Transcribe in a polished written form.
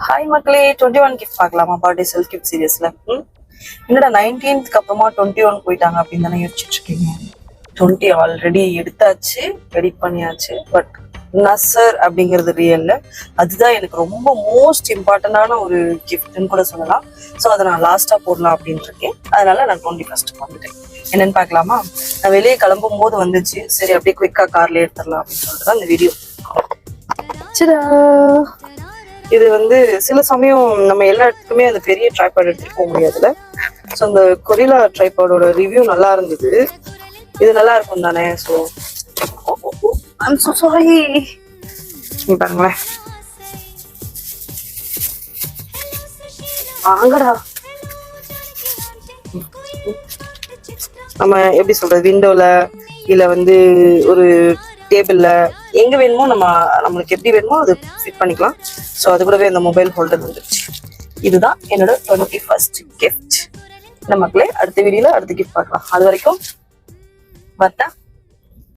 Hi மக்களே, 21 gift பார்க்கலாமா? Birthday self gift சீரியஸ்ல என்னடா 19th அப்புறமா 21 போயிட்டாங்க அப்படின்னு தானே யோசிச்சுட்டு இருக்கீங்க. 20 ஆல்ரெடி எடுத்தாச்சு, ரெடி பண்ணியாச்சு. பட் நசர் அப்படிங்கிறது ரியல்ல அதுதான் எனக்கு ரொம்ப மோஸ்ட் இம்பார்ட்டன்டான ஒரு கிஃப்ட்னு கூட சொல்லலாம். ஸோ அதை நான் லாஸ்டா போடலாம் அப்படின்னு இருக்கேன். அதனால நான் 21 வந்துட்டேன். என்னன்னு பார்க்கலாமா? நான் வெளியே கிளம்பும் போது வந்துச்சு, சரி அப்படியே குயிக்கா கார்ல எடுத்துடலாம் அப்படின்னு சொல்லிட்டு தான் இந்த வீடியோ. இது வந்து சில சமயம் நம்ம எல்லா இடத்துக்குமே அந்த பெரிய ட்ரைபாட் எடுத்துட்டு போக முடியாதுல்ல. ஸோ அந்த கொரில்லா ட்ரைபாடோட ரிவ்யூ நல்லா இருந்தது. இது நல்லா இருக்கும் தானே? So I'm so sorry. பாருங்களேன், வாங்கடா. நம்ம எப்படி சொல்றது, விண்டோல இல்ல வந்து ஒரு டேபிள்ல எங்க வேணுமோ நம்மளுக்கு எப்படி வேணுமோ அது ஃபிட் பண்ணிக்கலாம். ஸோ அது கூடவே அந்த மொபைல் ஹோல்டர் வந்துருச்சு. இதுதான் என்னோட 21st கிஃப்ட். மக்களே, அடுத்த வீடியோல அடுத்த கிஃப்ட் பார்க்கலாம். அது வரைக்கும் பார்த்தா